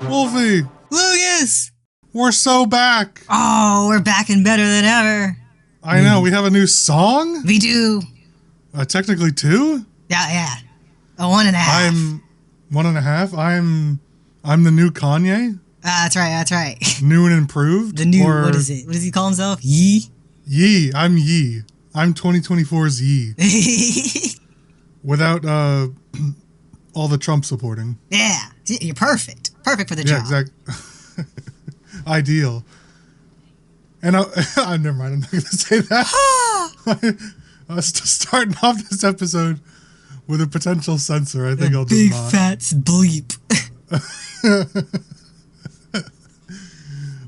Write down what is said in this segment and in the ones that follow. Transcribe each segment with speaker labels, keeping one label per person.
Speaker 1: Wolfie!
Speaker 2: Lucas!
Speaker 1: We're so back!
Speaker 2: Oh, we're back and better than ever.
Speaker 1: I know, we have a new song?
Speaker 2: We do.
Speaker 1: Technically two?
Speaker 2: Yeah. A 1.5.
Speaker 1: I'm 1.5. I'm the new Kanye.
Speaker 2: That's right.
Speaker 1: New and improved.
Speaker 2: The new, what is it? What does he call himself?
Speaker 1: Yee. I'm Yee. I'm 2024's Yee. Without all the Trump supporting.
Speaker 2: Yeah, you're perfect. Perfect for the job.
Speaker 1: Yeah, exactly. Ideal. And never mind, I'm not going to say that. I was just starting off this episode with a potential censor. I think I'll just not.
Speaker 2: Big fat bleep.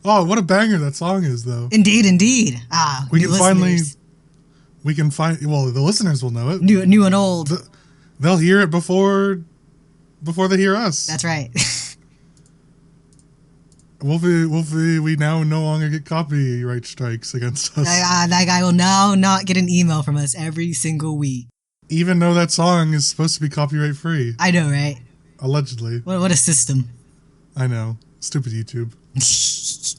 Speaker 1: Oh, what a banger that song is, though.
Speaker 2: Indeed.
Speaker 1: We can finally... Well, the listeners will know it.
Speaker 2: New and old.
Speaker 1: They'll hear it before they hear us.
Speaker 2: That's right.
Speaker 1: Wolfie, we now no longer get copyright strikes against us.
Speaker 2: That guy will now not get an email from us every single week.
Speaker 1: Even though that song is supposed to be copyright free.
Speaker 2: I know, right?
Speaker 1: Allegedly.
Speaker 2: What a system.
Speaker 1: I know. Stupid YouTube. It's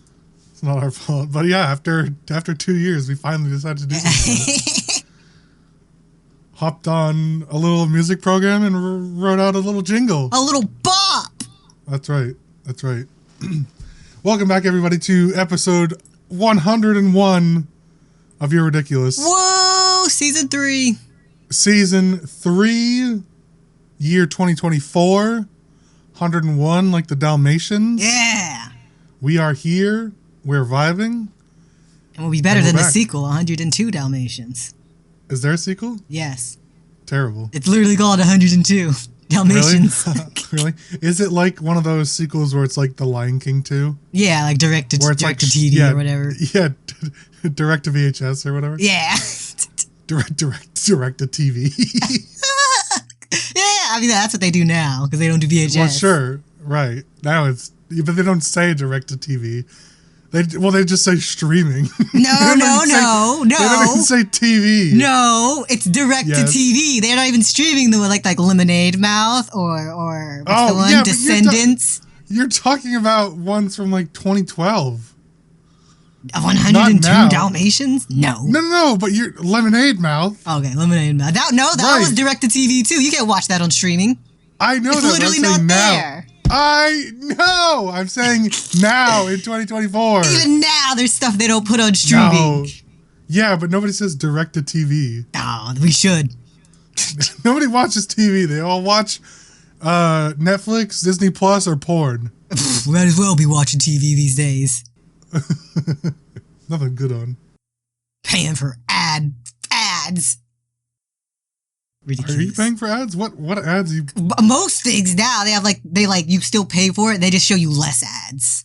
Speaker 1: not our fault. But yeah, after 2 years, we finally decided to do something. Hopped on a little music program and wrote out a little jingle.
Speaker 2: A little bop!
Speaker 1: That's right. Welcome back, everybody, to episode 101 of You're Ridiculous.
Speaker 2: Whoa! Season 3.
Speaker 1: Season 3, year 2024. 101, like the Dalmatians.
Speaker 2: Yeah!
Speaker 1: We are here. We're vibing.
Speaker 2: And we'll be better than the sequel, 102 Dalmatians.
Speaker 1: Is there a sequel?
Speaker 2: Yes.
Speaker 1: Terrible.
Speaker 2: It's literally called 102 Dalmatians.
Speaker 1: Really? Really? Is it like one of those sequels where it's like The Lion King 2?
Speaker 2: Yeah, like direct to TV or whatever.
Speaker 1: Yeah, direct to VHS or whatever.
Speaker 2: Yeah.
Speaker 1: direct to TV.
Speaker 2: Yeah, I mean that's what they do now because they don't do VHS.
Speaker 1: Well, sure, right. Now but they don't say direct to TV. They just say streaming.
Speaker 2: No.
Speaker 1: They don't even say TV.
Speaker 2: No, it's direct to TV. They're not even streaming the like Lemonade Mouth or what's the one?
Speaker 1: Yeah,
Speaker 2: Descendants.
Speaker 1: You're talking about ones from like 2012.
Speaker 2: 102 Dalmatians? No,
Speaker 1: but you're Lemonade Mouth.
Speaker 2: Okay, Lemonade Mouth. That was direct to TV too. You can't watch that on streaming.
Speaker 1: I know
Speaker 2: it's
Speaker 1: that.
Speaker 2: Literally not there.
Speaker 1: I know. I'm saying now in 2024.
Speaker 2: Even now, there's stuff they don't put on streaming.
Speaker 1: No. Yeah, but nobody says direct to TV.
Speaker 2: Oh, we should.
Speaker 1: Nobody watches TV. They all watch Netflix, Disney Plus, or porn.
Speaker 2: We might as well be watching TV these days.
Speaker 1: Nothing good on.
Speaker 2: Paying for ads. Ridiculous.
Speaker 1: Are you paying for ads? What ads?
Speaker 2: Most things now they have you still pay for it. They just show you less ads.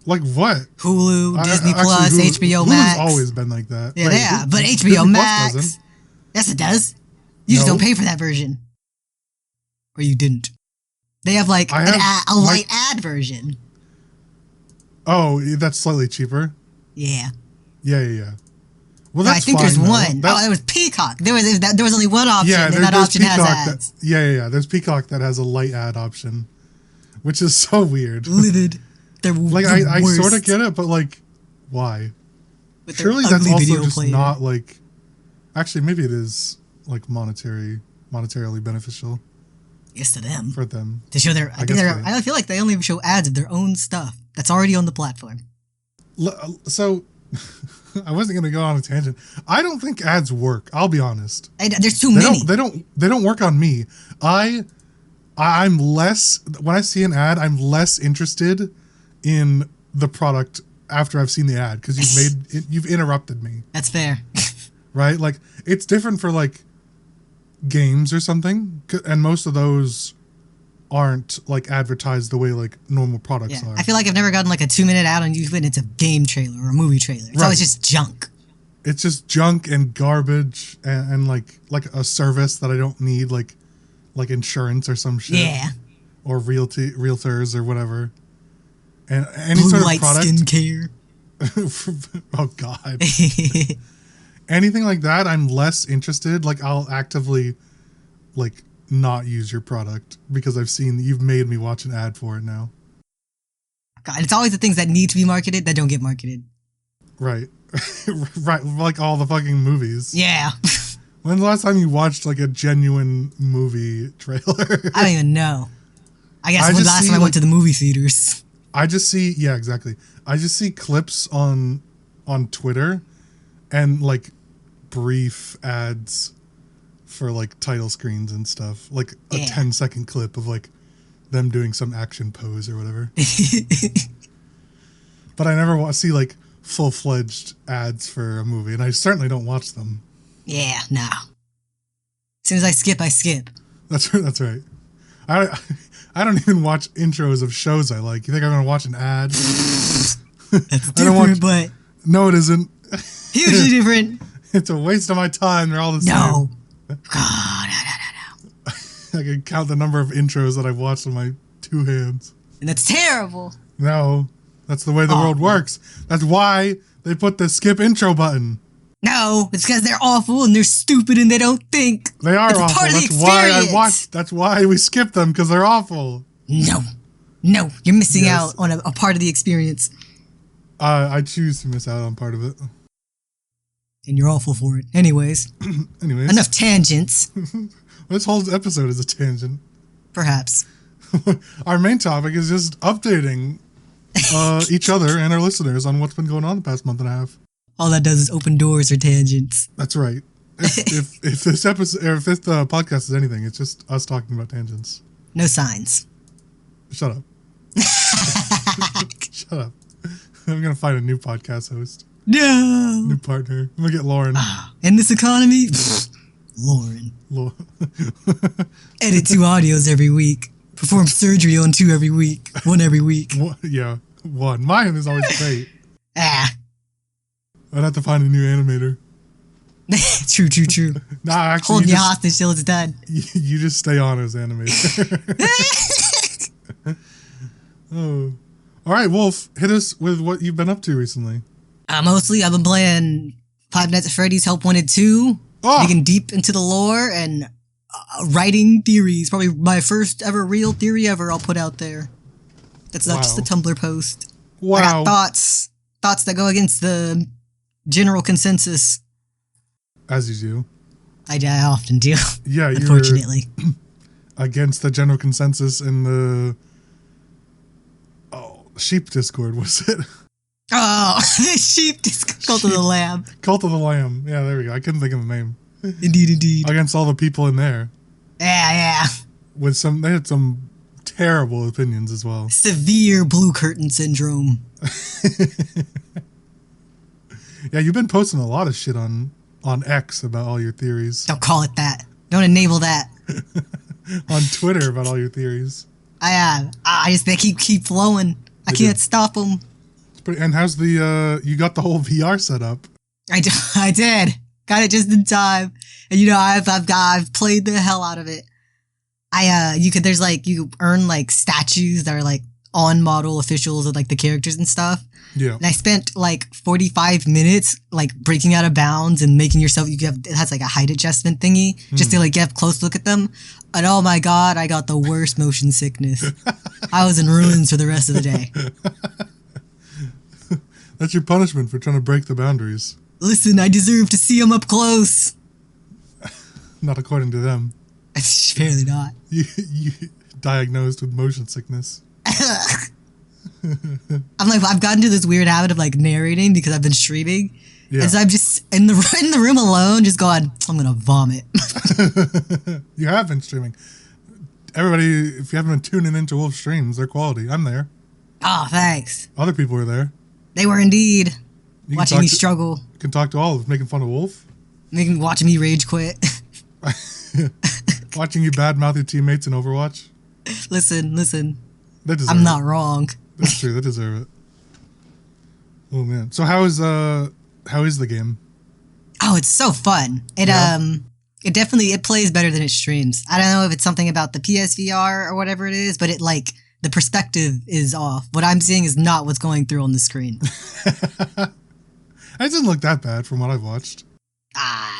Speaker 1: Like what?
Speaker 2: Hulu, Disney Plus, HBO Max.
Speaker 1: Hulu's always been like that.
Speaker 2: Yeah, but HBO Max. Yes, it does. You just don't pay for that version. Or you didn't. They have a light ad version.
Speaker 1: Oh, that's slightly cheaper.
Speaker 2: Yeah.
Speaker 1: Yeah. Well, that's
Speaker 2: I think there's one. There was Peacock. There was only one option, and that option has ads.
Speaker 1: Yeah. There's Peacock that has a light ad option, which is so weird.
Speaker 2: Livid. They're
Speaker 1: I sort of get it, but why? Surely that's also just not Actually, maybe it is monetarily beneficial.
Speaker 2: Yes, to them.
Speaker 1: For them
Speaker 2: to show I feel like they only show ads of their own stuff that's already on the platform.
Speaker 1: So. I wasn't going to go on a tangent. I don't think ads work. I'll be honest.
Speaker 2: There's too many.
Speaker 1: They don't work on me. I'm less, when I see an ad, I'm less interested in the product after I've seen the ad because you've interrupted me.
Speaker 2: That's fair.
Speaker 1: Right? It's different for games or something, and most of those aren't advertised the way normal products are.
Speaker 2: I feel like I've never gotten a 2-minute ad on YouTube and it's a game trailer or a movie trailer. It's always just junk.
Speaker 1: It's just junk and garbage and a service that I don't need, like insurance or some shit.
Speaker 2: Yeah.
Speaker 1: Or realtors or whatever. And any
Speaker 2: Blue
Speaker 1: sort of
Speaker 2: light
Speaker 1: product.
Speaker 2: skincare.
Speaker 1: Oh, God. Anything like that, I'm less interested. Like, I'll actively, like, not use your product because I've seen you've made me watch an ad for it now.
Speaker 2: God, it's always the things that need to be marketed that don't get marketed.
Speaker 1: Right. Right. Like all the fucking movies.
Speaker 2: Yeah.
Speaker 1: When's the last time you watched, like, a genuine movie trailer?
Speaker 2: I don't even know. I guess when the last time I went to the movie theaters.
Speaker 1: I just see, yeah, exactly. I just see clips on Twitter and, like, brief ads for, like, title screens and stuff. Like a 10-second clip of, like, them doing some action pose or whatever. But I never see, like, full-fledged ads for a movie, and I certainly don't watch them.
Speaker 2: Yeah, no. As soon as I skip, I skip.
Speaker 1: That's right. I don't even watch intros of shows I like. You think I'm going to watch an ad?
Speaker 2: That's different, but...
Speaker 1: No, it isn't.
Speaker 2: Hugely different.
Speaker 1: It's a waste of my time. They're all the same.
Speaker 2: No. God, no.
Speaker 1: I can count the number of intros that I've watched on my 2 hands.
Speaker 2: And that's terrible.
Speaker 1: No, that's the way the world works. That's why they put the skip intro button.
Speaker 2: No, it's because they're awful and they're stupid and they don't think.
Speaker 1: They are awful.
Speaker 2: Part of
Speaker 1: that's why I watch. That's why we skip them, because they're awful.
Speaker 2: No, you're missing out on a part of the experience.
Speaker 1: I choose to miss out on part of it.
Speaker 2: And you're awful for it. Anyways. Enough tangents.
Speaker 1: This whole episode is a tangent.
Speaker 2: Perhaps.
Speaker 1: Our main topic is just updating each other and our listeners on what's been going on the past month and a half.
Speaker 2: All that does is open doors or tangents.
Speaker 1: That's right. If this episode or if this podcast is anything, it's just us talking about tangents.
Speaker 2: No signs.
Speaker 1: Shut up. Shut up. I'm gonna find a new podcast host.
Speaker 2: No.
Speaker 1: New partner. I'm gonna get Lauren.
Speaker 2: In this economy, Lauren. Edit 2 audios every week. Perform surgery on 2 every week. 1 every week.
Speaker 1: One. Mine is always great. I'd have to find a new animator.
Speaker 2: True.
Speaker 1: Nah, actually,
Speaker 2: holding you hostage till it's done.
Speaker 1: You just stay on as animator. Oh, all right, Wolf. Hit us with what you've been up to recently.
Speaker 2: Mostly, I've been playing Five Nights at Freddy's Help Wanted 2, digging deep into the lore and writing theories. Probably my first ever real theory ever. I'll put out there. That's not just a Tumblr post.
Speaker 1: Wow.
Speaker 2: I got thoughts that go against the general consensus.
Speaker 1: As you do.
Speaker 2: I often do.
Speaker 1: Yeah,
Speaker 2: unfortunately.
Speaker 1: Against the general consensus in the sheep Discord, was it?
Speaker 2: Oh, sheep Discord. Cult of the Lamb.
Speaker 1: Cult of the Lamb. Yeah, there we go. I couldn't think of the name.
Speaker 2: Indeed.
Speaker 1: Against all the people in there.
Speaker 2: Yeah.
Speaker 1: They had some terrible opinions as well.
Speaker 2: Severe blue curtain syndrome.
Speaker 1: Yeah, you've been posting a lot of shit on X about all your theories.
Speaker 2: Don't call it that. Don't enable that.
Speaker 1: On Twitter about all your theories.
Speaker 2: They keep flowing. I can't stop them.
Speaker 1: And how's you got the whole VR set up?
Speaker 2: I did. Got it just in time. And I've played the hell out of it. You earn like statues that are like on model officials of like the characters and stuff.
Speaker 1: Yeah.
Speaker 2: And I spent like 45 minutes like breaking out of bounds and making yourself, it has like a height adjustment thingy just to like get a close look at them. And oh my God, I got the worst motion sickness. I was in ruins for the rest of the day.
Speaker 1: That's your punishment for trying to break the boundaries.
Speaker 2: Listen, I deserve to see them up close.
Speaker 1: Not according to them.
Speaker 2: Apparently not.
Speaker 1: You diagnosed with motion sickness.
Speaker 2: I've gotten to this weird habit of like narrating because I've been streaming.
Speaker 1: Yeah.
Speaker 2: And so I'm just in the room alone, just going, I'm going to vomit.
Speaker 1: You have been streaming. Everybody, if you haven't been tuning into Wolf streams, they're quality. I'm there.
Speaker 2: Oh, thanks.
Speaker 1: Other people are there.
Speaker 2: They were indeed. Watching me struggle.
Speaker 1: You can talk to all of them, making fun of Wolf.
Speaker 2: Watching me rage quit.
Speaker 1: Watching you badmouth your teammates in Overwatch.
Speaker 2: Listen.
Speaker 1: I'm
Speaker 2: not wrong.
Speaker 1: That's true. They deserve it. Oh man. So how is the game?
Speaker 2: Oh, it's so fun. It definitely plays better than it streams. I don't know if it's something about the PSVR or whatever it is, but it like the perspective is off. What I'm seeing is not what's going through on the screen.
Speaker 1: It didn't look that bad from what I've watched.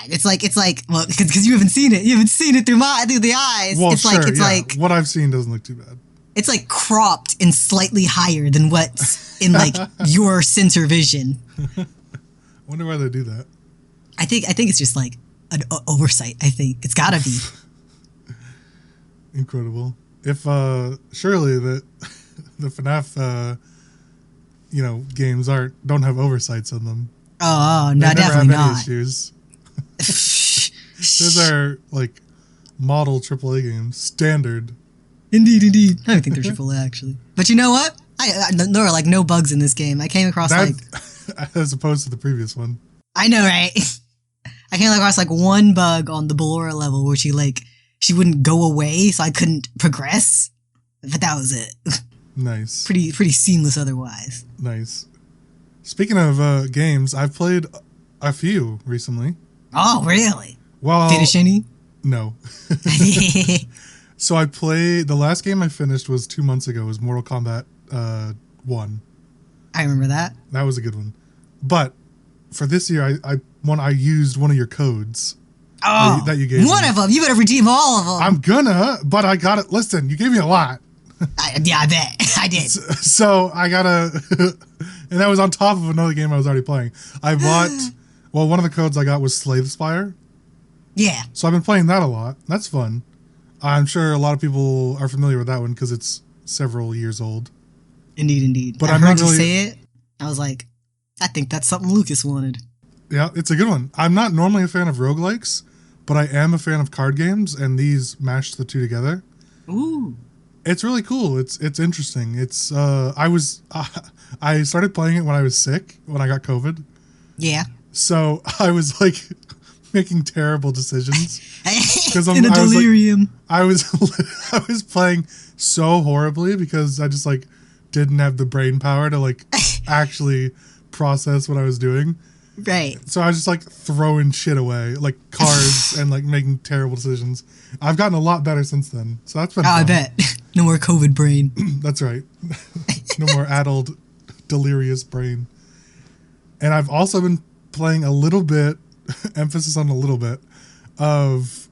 Speaker 2: It's like well, because you haven't seen it. You haven't seen it through the eyes.
Speaker 1: Well,
Speaker 2: it's
Speaker 1: sure,
Speaker 2: like
Speaker 1: what I've seen doesn't look too bad.
Speaker 2: It's like cropped and slightly higher than what's in like your center vision.
Speaker 1: Wonder why they do that.
Speaker 2: I think it's just like an oversight. I think it's gotta be.
Speaker 1: Incredible. If surely the FNAF games don't have oversights on them.
Speaker 2: Oh, no,
Speaker 1: they never
Speaker 2: definitely
Speaker 1: have any
Speaker 2: not.
Speaker 1: issues. Those are like model AAA games, standard.
Speaker 2: Indeed. I don't think they're AAA actually. But you know what? There are like no bugs in this game. I came across
Speaker 1: as opposed to the previous one.
Speaker 2: I know, right? I came across like one bug on the Ballora level where she wouldn't go away, so I couldn't progress. But that was it.
Speaker 1: Nice.
Speaker 2: Pretty seamless otherwise.
Speaker 1: Nice. Speaking of games, I've played a few recently.
Speaker 2: Oh, really?
Speaker 1: Well,
Speaker 2: finish any?
Speaker 1: No. So the last game I finished was 2 months ago. It was Mortal Kombat 1.
Speaker 2: I remember that.
Speaker 1: That was a good one. But for this year, I used one of your codes.
Speaker 2: Oh,
Speaker 1: that you gave
Speaker 2: one
Speaker 1: me.
Speaker 2: of them. You better redeem all of them.
Speaker 1: I'm gonna, but I got it. Listen, you gave me a lot.
Speaker 2: I bet. I did.
Speaker 1: So I gotta... And that was on top of another game I was already playing. I bought... Well, one of the codes I got was Slay the Spire.
Speaker 2: Yeah.
Speaker 1: So I've been playing that a lot. That's fun. I'm sure a lot of people are familiar with that one because it's several years old.
Speaker 2: Indeed.
Speaker 1: But
Speaker 2: I
Speaker 1: I'm
Speaker 2: heard
Speaker 1: not
Speaker 2: you
Speaker 1: really...
Speaker 2: say it. I was like, I think that's something Lucas wanted.
Speaker 1: Yeah, it's a good one. I'm not normally a fan of roguelikes, but I am a fan of card games, and these mash the two together.
Speaker 2: Ooh.
Speaker 1: It's really cool. It's interesting. It's I started playing it when I was sick, when I got COVID.
Speaker 2: Yeah.
Speaker 1: So I was like making terrible decisions because
Speaker 2: in a delirium.
Speaker 1: I was playing so horribly because I just like didn't have the brain power to like actually process what I was doing.
Speaker 2: Right.
Speaker 1: So I was just like throwing shit away, like cards and like making terrible decisions. I've gotten a lot better since then. So that's been fun.
Speaker 2: I bet. No more COVID brain.
Speaker 1: That's right. No more addled, delirious brain. And I've also been playing a little bit, emphasis on a little bit, of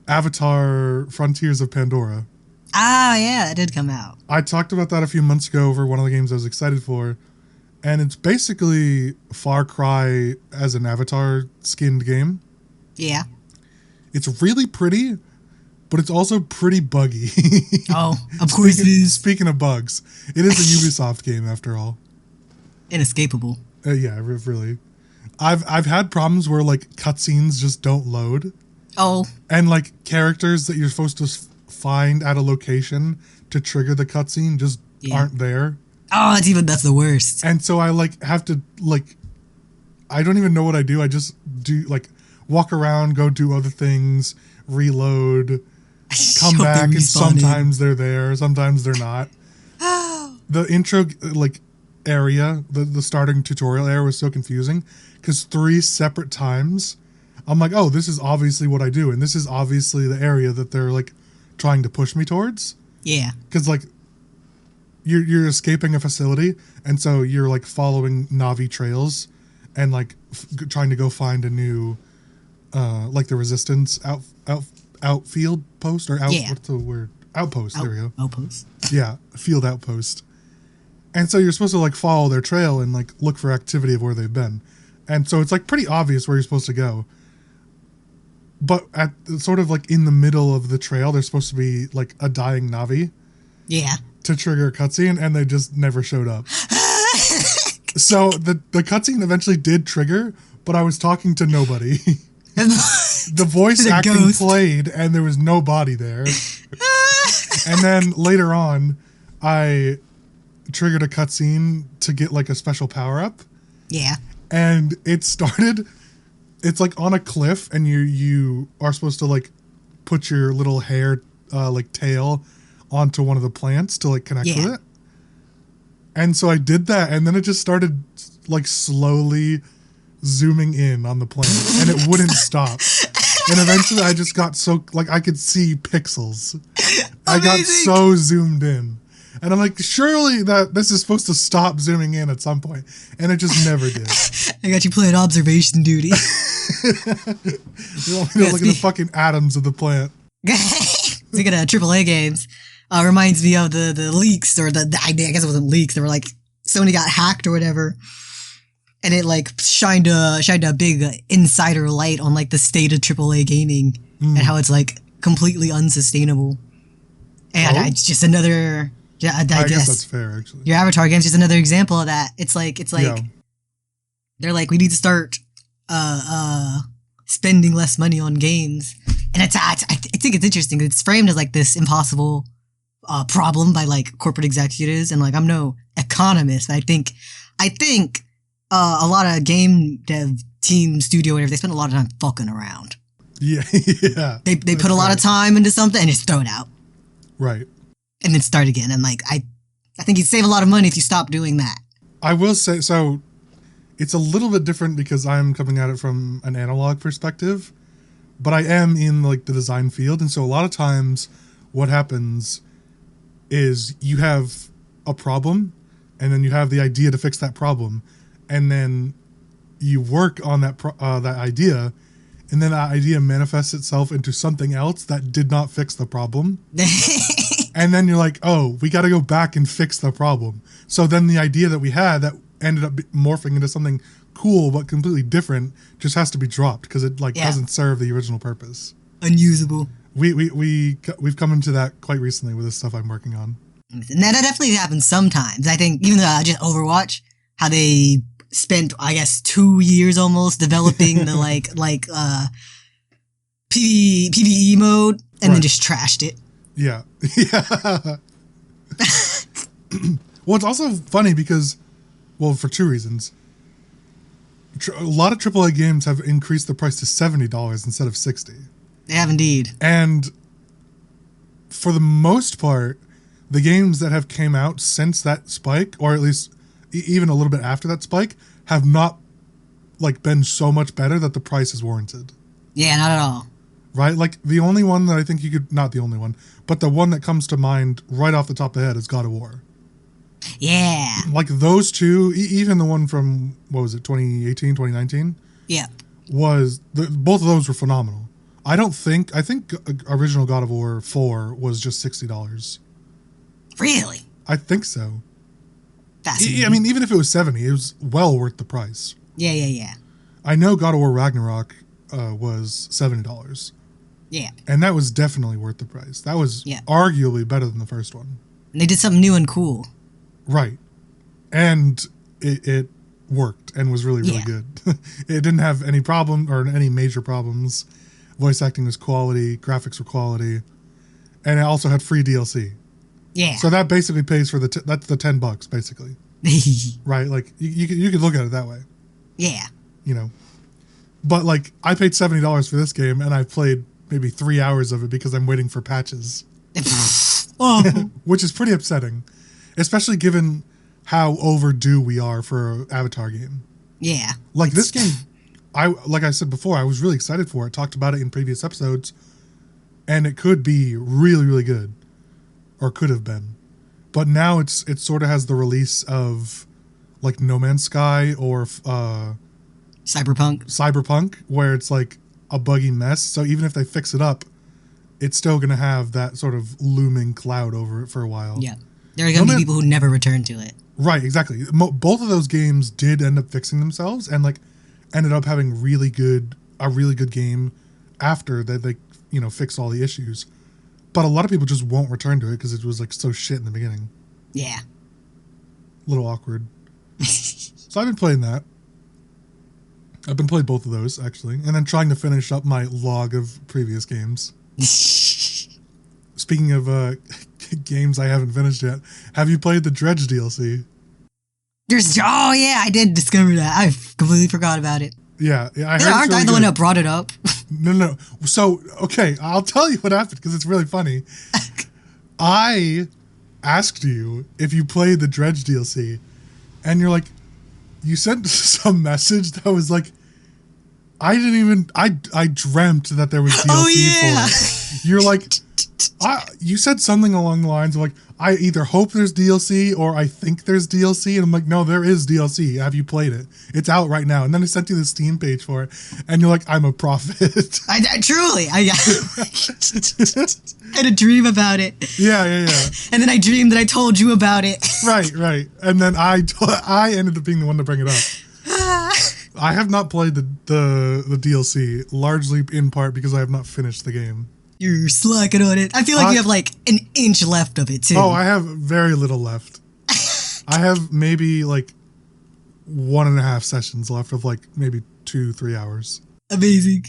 Speaker 1: Avatar Frontiers of Pandora.
Speaker 2: Ah, yeah, that did come out.
Speaker 1: I talked about that a few months ago over one of the games I was excited for. And it's basically Far Cry as an Avatar skinned game.
Speaker 2: Yeah.
Speaker 1: It's really pretty, but it's also pretty buggy.
Speaker 2: Oh, of course it is.
Speaker 1: Speaking of bugs, it is a Ubisoft game after all.
Speaker 2: Inescapable.
Speaker 1: Yeah, really. I've had problems where like cutscenes just don't load.
Speaker 2: Oh.
Speaker 1: And like characters that you're supposed to find at a location to trigger the cutscene just aren't there.
Speaker 2: Oh, that's the worst.
Speaker 1: And so I like have to like, I don't even know what I do. I just do like walk around, go do other things, reload, come back, and sometimes they're there, sometimes they're not. The intro like area, the starting tutorial area was so confusing because 3 separate times I'm like, oh, this is obviously what I do, and this is obviously the area that they're like trying to push me towards.
Speaker 2: Yeah. Because
Speaker 1: like you're escaping a facility, and so you're like following Na'vi trails and like trying to go find a new like the resistance outfield post or what's the word? Outpost. There we go.
Speaker 2: Outpost.
Speaker 1: Yeah, field outpost. And so you're supposed to like follow their trail and like look for activity of where they've been. And so it's like pretty obvious where you're supposed to go. But at sort of like in the middle of the trail, there's supposed to be like a dying Na'vi.
Speaker 2: Yeah.
Speaker 1: To trigger a cutscene, and they just never showed up. So the cutscene eventually did trigger, but I was talking to nobody. The voice acting
Speaker 2: ghost
Speaker 1: played, and there was nobody there. And then later on, I triggered a cutscene to get like a special power up.
Speaker 2: Yeah.
Speaker 1: And it started. It's like on a cliff, and you are supposed to like put your little hair like tail onto one of the plants to like connect with it. And so I did that, and then it just started like slowly zooming in on the plant, and it wouldn't stop. And eventually I just got so like I could see pixels. I got so zoomed in. And I'm like, surely that this is supposed to stop zooming in at some point, and it just never did.
Speaker 2: I got you playing observation duty.
Speaker 1: You want me to look at the fucking atoms of the plant.
Speaker 2: Speaking of AAA games, reminds me of the leaks, or I guess it wasn't leaks. They were like, Sony got hacked or whatever, and it like shined a big insider light on like the state of AAA gaming and how it's like completely unsustainable. And it's just another. Yeah, I guess
Speaker 1: that's fair, actually.
Speaker 2: Your Avatar game's just another example of that. It's like they're like, we need to start spending less money on games, and I think it's interesting. It's framed as like this impossible problem by like corporate executives, and like I'm no economist, but I think a lot of game dev team studio whatever, they spend a lot of time fucking around. Yeah. They put a lot of time into something and just throw it out.
Speaker 1: Right.
Speaker 2: And then start again. And like I think you'd save a lot of money if you stop doing that.
Speaker 1: I will say, so it's a little bit different because I'm coming at it from an analog perspective, but I am in like the design field, and so a lot of times what happens is you have a problem, and then you have the idea to fix that problem, and then you work on that idea, and then that idea manifests itself into something else that did not fix the problem. And then you're like, oh, we got to go back and fix the problem. So then the idea that we had that ended up morphing into something cool but completely different just has to be dropped because it doesn't serve the original purpose.
Speaker 2: Unusable.
Speaker 1: We've come into that quite recently with the stuff I'm working on.
Speaker 2: And that definitely happens sometimes. I think even though just Overwatch, how they spent, I guess, 2 years almost developing the PvE mode and then just trashed it.
Speaker 1: Yeah. Yeah. Well, it's also funny because, well, for two reasons. A lot of AAA games have increased the price to $70 instead of $60.
Speaker 2: They have indeed.
Speaker 1: And for the most part, the games that have came out since that spike, or at least even a little bit after that spike, have not like been so much better that the price is warranted.
Speaker 2: Yeah, not at all.
Speaker 1: Right? Like the only one that I think you could, not the only one, but the one that comes to mind right off the top of the head is God of War.
Speaker 2: Yeah.
Speaker 1: Like those two, even the one from, what was it, 2018, 2019?
Speaker 2: Yeah.
Speaker 1: Both of those were phenomenal. I think original God of War 4 was just $60.
Speaker 2: Really?
Speaker 1: I think so.
Speaker 2: Fascinating.
Speaker 1: I mean, even if it was $70, it was well worth the price.
Speaker 2: Yeah.
Speaker 1: I know God of War Ragnarok was $70.
Speaker 2: Yeah.
Speaker 1: And that was definitely worth the price. That was arguably better than the first one.
Speaker 2: And they did something new and cool.
Speaker 1: Right. And it worked and was really, really good. It didn't have any problem or any major problems. Voice acting was quality, graphics were quality, and it also had free DLC.
Speaker 2: Yeah.
Speaker 1: So that basically pays for that's the $10 basically. Right? Like you could look at it that way.
Speaker 2: Yeah.
Speaker 1: You know. But like I paid $70 for this game and I played maybe 3 hours of it because I'm waiting for patches. Which is pretty upsetting. Especially given how overdue we are for an Avatar game.
Speaker 2: Yeah.
Speaker 1: Like this game, like I said before, I was really excited for it. Talked about it in previous episodes. And it could be really, really good. Or could have been. But now it sort of has the release of like No Man's Sky or Cyberpunk, where it's like a buggy mess. So even if they fix it up, it's still going to have that sort of looming cloud over it for a while.
Speaker 2: Yeah. There are going to be people who never return to it.
Speaker 1: Right, exactly. Both of those games did end up fixing themselves and like ended up having a really good game after they fixed all the issues. But a lot of people just won't return to it because it was like so shit in the beginning.
Speaker 2: Yeah.
Speaker 1: A little awkward. So I've been playing that. I've been playing both of those actually, and then trying to finish up my log of previous games. Speaking of games I haven't finished yet, have you played the Dredge DLC?
Speaker 2: Oh yeah, I did discover that. I completely forgot about it.
Speaker 1: Yeah, I heard
Speaker 2: aren't I the one that brought it up?
Speaker 1: No. So, okay, I'll tell you what happened because it's really funny. I asked you if you played the Dredge DLC, and you're like, you sent some message that was like, I dreamt that there was DLC for it. You're like, you said something along the lines of like, I either hope there's DLC or I think there's DLC. And I'm like, no, there is DLC. Have you played it? It's out right now. And then I sent you the Steam page for it. And you're like, I'm a prophet.
Speaker 2: I truly, I had a dream about it.
Speaker 1: Yeah.
Speaker 2: And then I dreamed that I told you about it.
Speaker 1: Right. And then I ended up being the one to bring it up. I have not played the DLC, largely in part because I have not finished the game.
Speaker 2: You're slacking on it. I feel like you have like an inch left of it too.
Speaker 1: Oh, I have very little left. I have maybe like 1.5 sessions left of like maybe 2-3 hours.
Speaker 2: Amazing.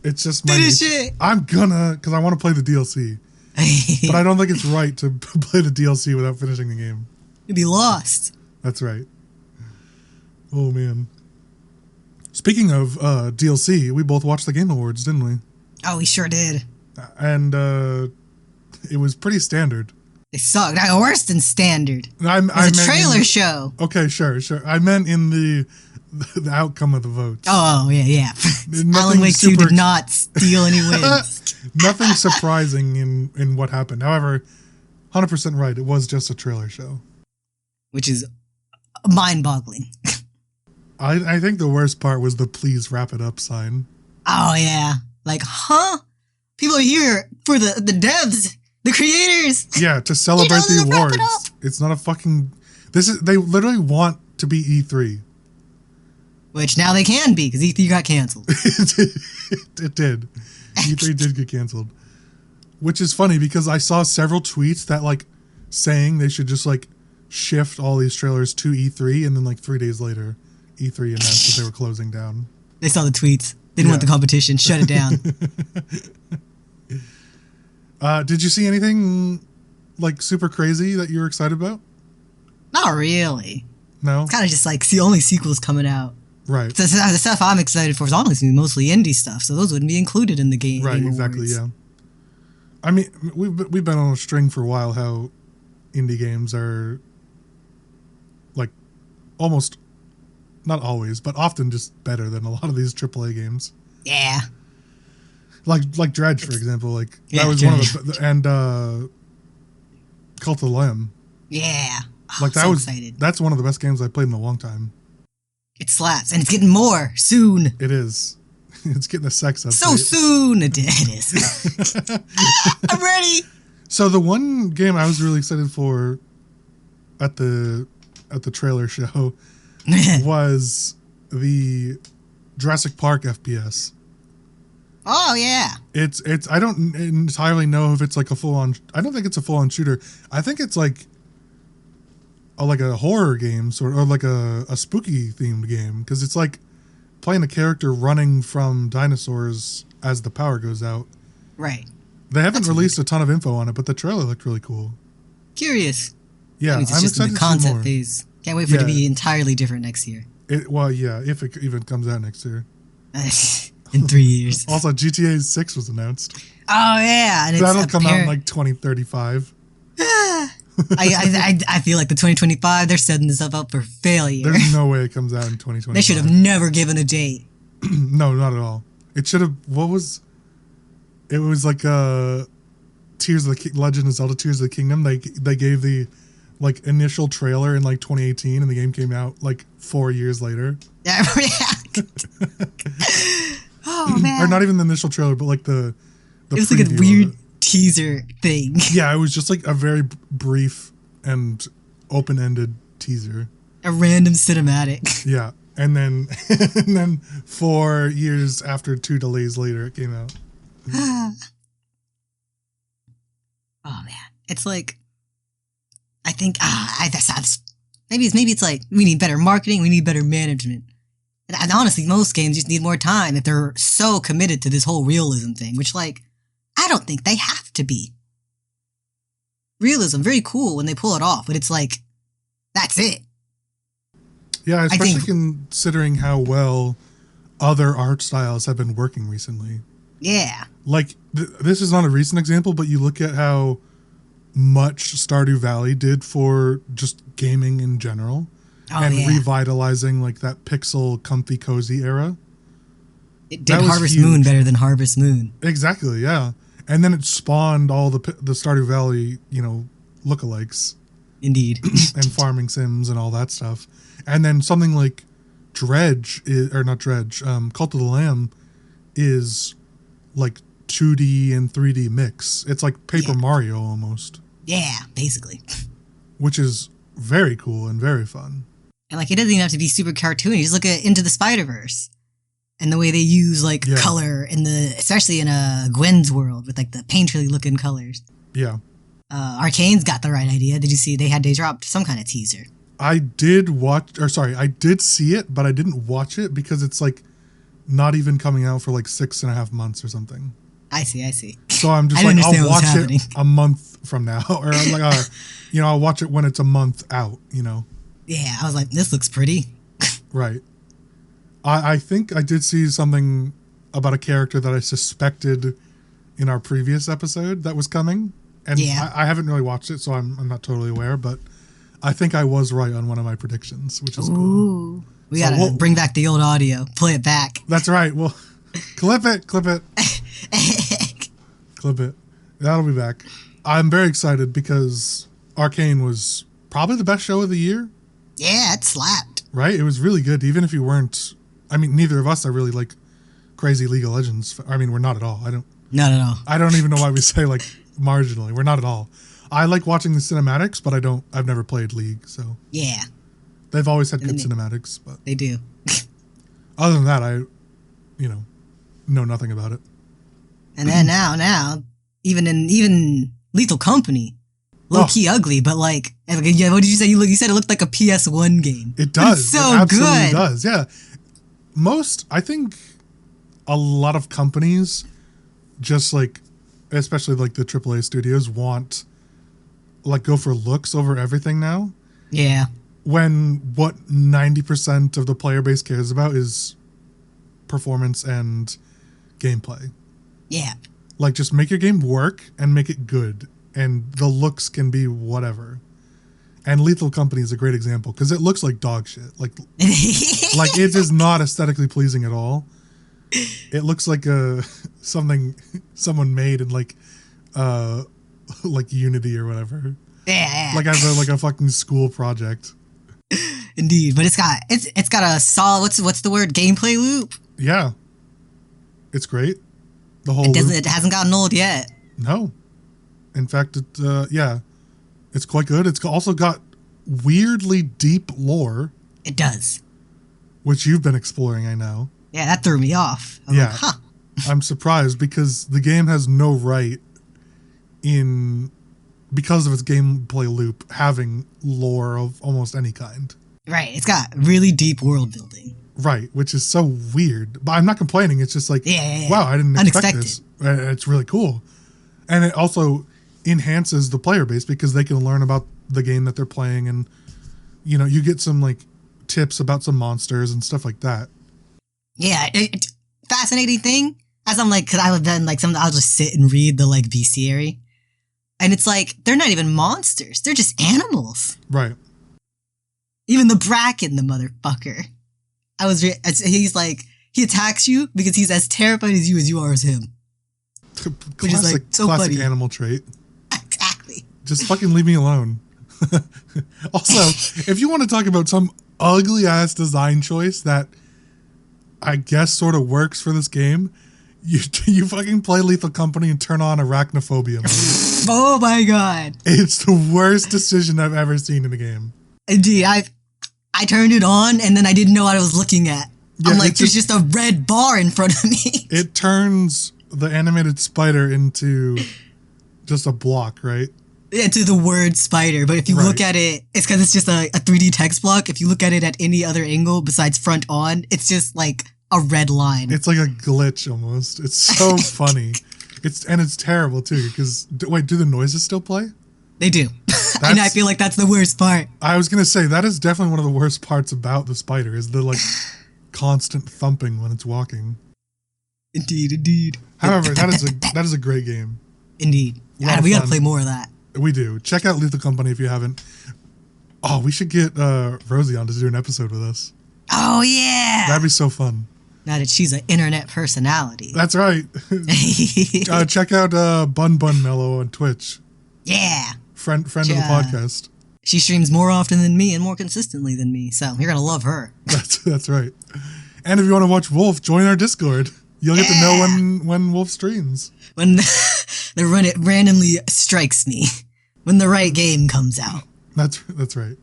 Speaker 1: It's just
Speaker 2: finish it.
Speaker 1: I'm gonna, because I want to play the DLC. But I don't think it's right to play the DLC without finishing the game.
Speaker 2: You'd be lost.
Speaker 1: That's right. Oh man. Speaking of DLC, we both watched the Game Awards, didn't we?
Speaker 2: Oh, we sure did.
Speaker 1: And it was pretty standard.
Speaker 2: They sucked. Worse than standard. It was a trailer show.
Speaker 1: Okay, sure. I meant in the outcome of the votes.
Speaker 2: Oh, yeah. Alan Wake 2 did not steal any wins.
Speaker 1: Nothing surprising in what happened. However, 100% right. It was just a trailer show. Which
Speaker 2: is mind-boggling.
Speaker 1: I think the worst part was the please wrap it up sign. Oh,
Speaker 2: yeah. Like, huh? People are here for the devs, the creators.
Speaker 1: Yeah, to celebrate the awards. It's not a fucking... They literally want to be E3.
Speaker 2: Which now they can be, because E3 got canceled.
Speaker 1: It did. E3 did get canceled. Which is funny, because I saw several tweets that, like, saying they should just, like, shift all these trailers to E3, and then, like, 3 days later, E3 announced that they were closing down.
Speaker 2: They saw the tweets. Didn't want the competition. Shut it down.
Speaker 1: Did you see anything like super crazy that you were excited about?
Speaker 2: Not really.
Speaker 1: No?
Speaker 2: It's kind of just like the only sequels coming out.
Speaker 1: Right.
Speaker 2: The stuff I'm excited for is honestly mostly indie stuff, so those wouldn't be included in the game.
Speaker 1: Right, exactly, yeah. I mean, we've been on a string for a while how indie games are like almost... Not always, but often just better than a lot of these AAA games.
Speaker 2: Yeah.
Speaker 1: Like Dredge, for example. Like that was Dredge. One of the... And Cult of the Lamb.
Speaker 2: Yeah.
Speaker 1: Like that was... Excited. That's one of the best games I've played in a long time.
Speaker 2: It slaps, and it's getting more soon.
Speaker 1: It is. It's getting a sex update.
Speaker 2: So soon! It is. I'm ready!
Speaker 1: So the one game I was really excited for at the trailer show... was the Jurassic Park FPS.
Speaker 2: Oh yeah.
Speaker 1: It's I don't entirely know if it's like a full on... I don't think it's a full on shooter. I think it's like a horror game sort of, or like a spooky themed game, because it's like playing a character running from dinosaurs as the power goes out.
Speaker 2: Right.
Speaker 1: They haven't released a ton of info on it, but the trailer looked really cool.
Speaker 2: Curious.
Speaker 1: Yeah, I'm excited
Speaker 2: in the concept phase. Can't wait for it to be entirely different next year.
Speaker 1: Well, yeah, if it even comes out next year.
Speaker 2: In 3 years.
Speaker 1: Also, GTA 6 was announced.
Speaker 2: Oh, yeah. And
Speaker 1: that'll come out in like 2035.
Speaker 2: I feel like the 2025, they're setting this up for failure.
Speaker 1: There's no way it comes out in 2025.
Speaker 2: They should have never given a date.
Speaker 1: No, not at all. It should have... It was like Tears of the Legend of Zelda Tears of the Kingdom. They gave the... like initial trailer in like 2018, and the game came out like 4 years later.
Speaker 2: Yeah. Oh man!
Speaker 1: Or not even the initial trailer, but like the
Speaker 2: it was like a weird teaser thing.
Speaker 1: Yeah, it was just like a very brief and open-ended teaser.
Speaker 2: A random cinematic.
Speaker 1: Yeah, and then 4 years after 2 delays later, it came out.
Speaker 2: Oh man, it's like. I think maybe it's like we need better marketing, we need better management. And honestly, most games just need more time if they're so committed to this whole realism thing, which like I don't think they have to be. Realism, very cool when they pull it off, but it's like that's it.
Speaker 1: Yeah, especially considering how well other art styles have been working recently.
Speaker 2: Yeah.
Speaker 1: Like this is not a recent example, but you look at how much Stardew Valley did for just gaming in general, revitalizing like that pixel comfy cozy era.
Speaker 2: It did Harvest Moon better than Harvest Moon.
Speaker 1: Exactly, yeah. And then it spawned all the Stardew Valley, lookalikes.
Speaker 2: Indeed.
Speaker 1: And farming sims and all that stuff. And then something like Cult of the Lamb is like 2D and 3D mix. It's like Paper Mario almost.
Speaker 2: Yeah, basically.
Speaker 1: Which is very cool and very fun.
Speaker 2: And like, it doesn't even have to be super cartoony. Just look at Into the Spider-Verse. And the way they use like color especially in Gwen's world with like the painterly looking colors.
Speaker 1: Yeah.
Speaker 2: Arcane's got the right idea. Did you see they dropped some kind of teaser?
Speaker 1: I did see it, but I didn't watch it because it's like not even coming out for like 6.5 months or something.
Speaker 2: I see.
Speaker 1: So I'm just like, I'll watch it a month from now, or I'm like, I'll watch it when it's a month out.
Speaker 2: Yeah, I was like, this looks pretty.
Speaker 1: Right. I think I did see something about a character that I suspected in our previous episode that was coming. And I haven't really watched it, so I'm not totally aware, but I think I was right on one of my predictions, which is cool.
Speaker 2: We gotta bring back the old audio, play it back.
Speaker 1: That's right. Well, clip it. Clip it. That'll be back. I'm very excited because Arcane was probably the best show of the year.
Speaker 2: Yeah, it slapped.
Speaker 1: Right? It was really good, even if you weren't... I mean, neither of us are really like crazy League of Legends. I mean, we're not at all.
Speaker 2: Not at all.
Speaker 1: I don't even know why we say like marginally. We're not at all. I like watching the cinematics, but I've never played League, so.
Speaker 2: Yeah.
Speaker 1: They've always had good cinematics, but.
Speaker 2: They do.
Speaker 1: Other than that, I know nothing about it.
Speaker 2: And then now, even Lethal Company, low-key ugly, but like, what did you say? You said it looked like a PS1 game.
Speaker 1: It does.
Speaker 2: It's so
Speaker 1: it absolutely
Speaker 2: good.
Speaker 1: Does, yeah. I think a lot of companies just like, especially like the AAA studios go for looks over everything now.
Speaker 2: Yeah.
Speaker 1: When what 90% of the player base cares about is performance and gameplay.
Speaker 2: Yeah.
Speaker 1: Like, just make your game work and make it good. And the looks can be whatever. And Lethal Company is a great example because it looks like dog shit. Like it is not aesthetically pleasing at all. It looks like something someone made in like Unity or whatever.
Speaker 2: Yeah.
Speaker 1: Like as a fucking school project.
Speaker 2: Indeed, but it's got a solid what's the word, gameplay loop.
Speaker 1: Yeah. It's great. The whole
Speaker 2: it hasn't gotten old yet.
Speaker 1: No. In fact, it's quite good. It's also got weirdly deep lore.
Speaker 2: It does.
Speaker 1: Which you've been exploring, I know.
Speaker 2: Yeah, that threw me off. I'm like, huh.
Speaker 1: I'm surprised because the game has no right because of its gameplay loop, having lore of almost any kind.
Speaker 2: Right. It's got really deep world building.
Speaker 1: Right, which is so weird. But I'm not complaining. It's just like, wow, I didn't expect this. It's really cool. And it also enhances the player base because they can learn about the game that they're playing, and you get some like tips about some monsters and stuff like that. Yeah,
Speaker 2: fascinating thing as I'm like, because I would then like I'll just sit and read the like bestiary, and it's like they're not even monsters; they're just animals.
Speaker 1: Right.
Speaker 2: Even the Bracken, the motherfucker. He's like, he attacks you because he's as terrified as you are as him.
Speaker 1: Which is like so classic funny. Animal trait.
Speaker 2: Exactly.
Speaker 1: Just fucking leave me alone. Also, if you want to talk about some ugly ass design choice that I guess sort of works for this game, you fucking play Lethal Company and turn on arachnophobia mode.
Speaker 2: Oh my god.
Speaker 1: It's the worst decision I've ever seen in a game.
Speaker 2: Indeed, I turned it on and then I didn't know what I was looking at. Yeah, I'm like, there's just a red bar in front of me.
Speaker 1: It turns the animated spider into just a block, right?
Speaker 2: Yeah, to the word spider. But if you look at it, it's because it's just a 3D text block. If you look at it at any other angle besides front on, it's just like a red line.
Speaker 1: It's like a glitch almost. It's so funny. It's terrible too because wait, do the noises still play?
Speaker 2: They do. And I feel like that's the worst part.
Speaker 1: I was going to say, that is definitely one of the worst parts about the spider, is the, like, constant thumping when it's walking.
Speaker 2: Indeed.
Speaker 1: However, that is a great game.
Speaker 2: Indeed. We got to play more of that.
Speaker 1: We do. Check out Lethal Company if you haven't. Oh, we should get Rosie on to do an episode with us.
Speaker 2: Oh, yeah.
Speaker 1: That'd be so fun.
Speaker 2: Now that she's an internet personality.
Speaker 1: That's right. Check out Bun Bun Mellow on Twitch.
Speaker 2: Yeah.
Speaker 1: Friend of the podcast.
Speaker 2: She streams more often than me and more consistently than me, so you're gonna love her.
Speaker 1: That's right. And if you want to watch Wolf, join our Discord. You'll get to know when Wolf streams. When
Speaker 2: the run it randomly strikes me. When the right game comes out.
Speaker 1: That's right.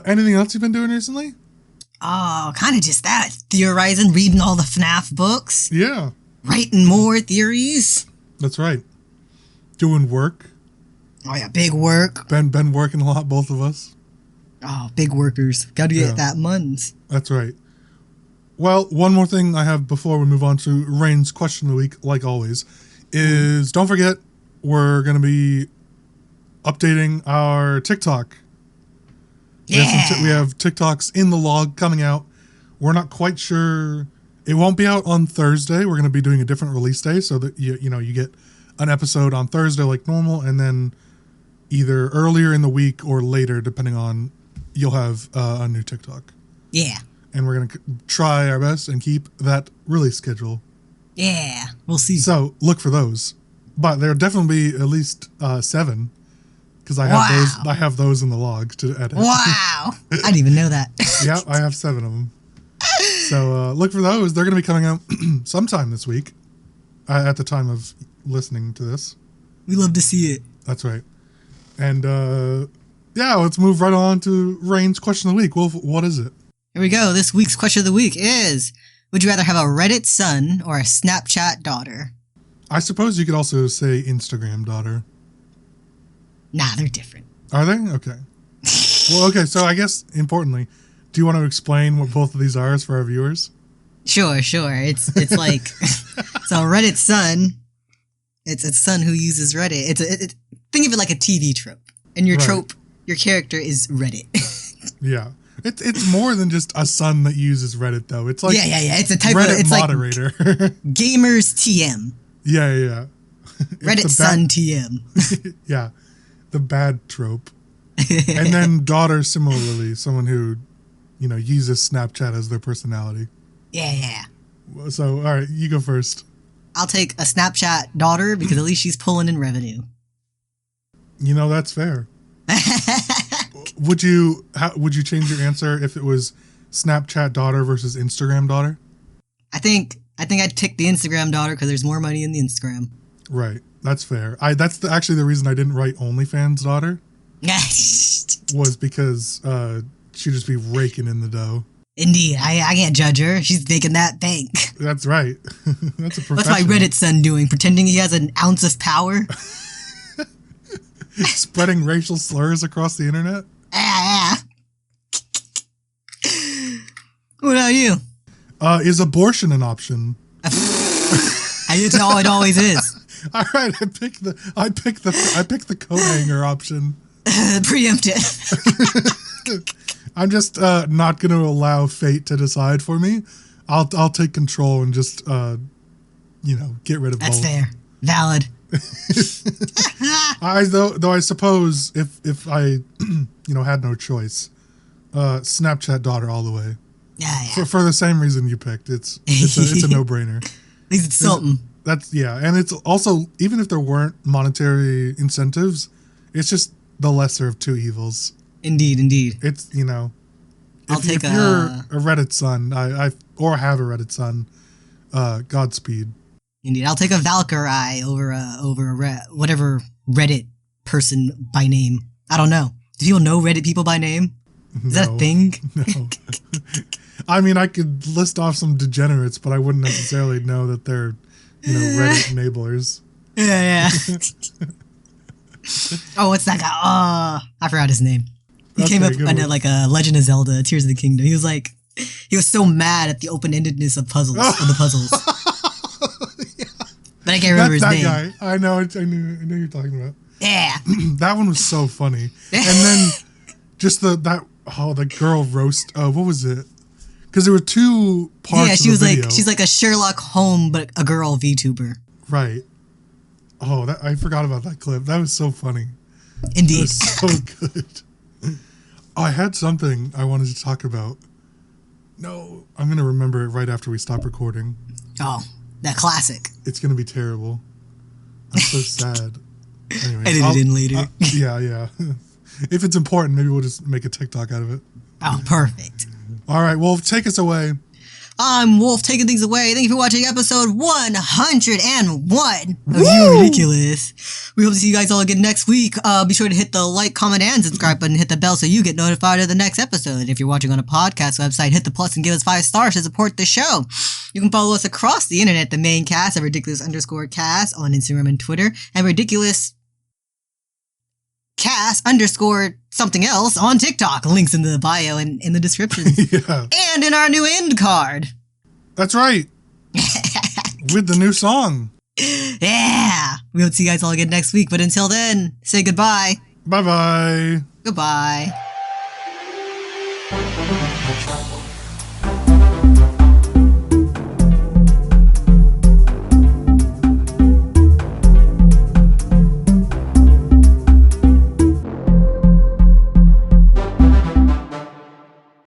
Speaker 1: Anything else you've been doing recently?
Speaker 2: Oh, kind of just that. Theorizing, reading all the FNAF books.
Speaker 1: Yeah.
Speaker 2: Writing more theories.
Speaker 1: That's right. Doing work.
Speaker 2: Oh yeah, big work.
Speaker 1: Been working a lot, both of us.
Speaker 2: Oh, big workers. Gotta get that muns.
Speaker 1: That's right. Well, one more thing I have before we move on to Raine's question of the week, like always, is don't forget we're going to be updating our TikTok.
Speaker 2: Yeah.
Speaker 1: We have TikToks in the log coming out. We're not quite sure. It won't be out on Thursday. We're going to be doing a different release day so that you get an episode on Thursday like normal, and then either earlier in the week or later, depending on, you'll have a new TikTok.
Speaker 2: Yeah.
Speaker 1: And we're going to try our best and keep that release schedule.
Speaker 2: Yeah. We'll see.
Speaker 1: So look for those. But there'll definitely be at least 7. Because I have those in the log to edit.
Speaker 2: Wow. I didn't even know that.
Speaker 1: Yeah, I have 7 of them. So look for those. They're going to be coming out sometime this week at the time of listening to this.
Speaker 2: We love to see it.
Speaker 1: That's right. And let's move right on to Raine's question of the week. Wolf, what is it?
Speaker 2: Here we go. This week's question of the week is, would you rather have a Reddit son or a Snapchat daughter?
Speaker 1: I suppose you could also say Instagram daughter.
Speaker 2: Nah, they're different.
Speaker 1: Are they? Okay. Well, okay, so I guess, importantly, do you want to explain what both of these are for our viewers?
Speaker 2: Sure. It's like, so Reddit son, it's a son who uses Reddit. Think of it like a TV trope. And your trope, your character is Reddit.
Speaker 1: Yeah. It's more than just a son that uses Reddit, though. It's like
Speaker 2: yeah. It's a type
Speaker 1: Reddit
Speaker 2: of
Speaker 1: moderator.
Speaker 2: Like gamers TM.
Speaker 1: Yeah.
Speaker 2: Reddit son TM.
Speaker 1: Yeah, the bad trope. And then daughter, similarly, someone who, uses Snapchat as their personality.
Speaker 2: Yeah.
Speaker 1: So, all right, you go first.
Speaker 2: I'll take a Snapchat daughter because at least she's pulling in revenue.
Speaker 1: That's fair. Would you change your answer if it was Snapchat daughter versus Instagram daughter?
Speaker 2: I think I'd pick the Instagram daughter because there's more money in the Instagram.
Speaker 1: Right, that's fair. That's actually the reason I didn't write OnlyFans daughter. Was because she'd just be raking in the dough.
Speaker 2: Indeed, I can't judge her. She's making that bank.
Speaker 1: That's right. That's a profession.
Speaker 2: What's my Reddit son doing? Pretending he has an ounce of power?
Speaker 1: Spreading racial slurs across the internet?
Speaker 2: Yeah. What about you?
Speaker 1: Is abortion an option?
Speaker 2: It's how it always is.
Speaker 1: All right, I picked the coat hanger option.
Speaker 2: Preempted.
Speaker 1: I'm just not going to allow fate to decide for me. I'll take control and just get rid of both.
Speaker 2: That's fair. Valid.
Speaker 1: Though I suppose if I had no choice, Snapchat daughter all the way.
Speaker 2: Yeah.
Speaker 1: For the same reason you picked, it's a no-brainer.
Speaker 2: At least it's something.
Speaker 1: And it's also, even if there weren't monetary incentives, it's just the lesser of two evils.
Speaker 2: Indeed.
Speaker 1: It's if you're a Reddit son, or have a Reddit son, Godspeed.
Speaker 2: Indeed, I'll take a Valkyrie over whatever Reddit person by name. I don't know. Do people know Reddit people by name? Is that a thing?
Speaker 1: No. I mean, I could list off some degenerates, but I wouldn't necessarily know that they're, Reddit enablers.
Speaker 2: Yeah. Oh, what's that guy? I forgot his name. He came up on like a Legend of Zelda, Tears of the Kingdom. He was so mad at the open-endedness of puzzles. Of the puzzles.
Speaker 1: Yeah.
Speaker 2: But I can't remember his name.
Speaker 1: That guy. I know you're talking about.
Speaker 2: Yeah.
Speaker 1: That one was so funny. And then just the girl roast. What was it? Because there were two parts. Yeah,
Speaker 2: she's like a Sherlock Holmes, but a girl VTuber.
Speaker 1: Right. Oh, I forgot about that clip. That was so funny.
Speaker 2: Indeed.
Speaker 1: It was so good. I had something I wanted to talk about. No, I'm going to remember it right after we stop recording.
Speaker 2: Oh, that classic.
Speaker 1: It's going to be terrible. I'm so sad. Anyways,
Speaker 2: Edit it in later.
Speaker 1: Yeah. If it's important, maybe we'll just make a TikTok out of it.
Speaker 2: Oh, perfect.
Speaker 1: All right, Wolf, take us away.
Speaker 2: I'm Wolf, taking things away. Thank you for watching episode 101 of You Ridiculous. We hope to see you guys all again next week. Be sure to hit the like, comment, and subscribe button. Hit the bell so you get notified of the next episode. If you're watching on a podcast website, hit the plus and give us 5 stars to support the show. You can follow us across the internet, the main cast at ridiculous_cast on Instagram and Twitter, and ridiculous cast _something else on TikTok. Links in the bio and in the description.
Speaker 1: Yeah.
Speaker 2: And in our new end card.
Speaker 1: That's right. With the new song.
Speaker 2: Yeah. We hope to see you guys all again next week. But until then, say goodbye.
Speaker 1: Bye-bye.
Speaker 2: Goodbye.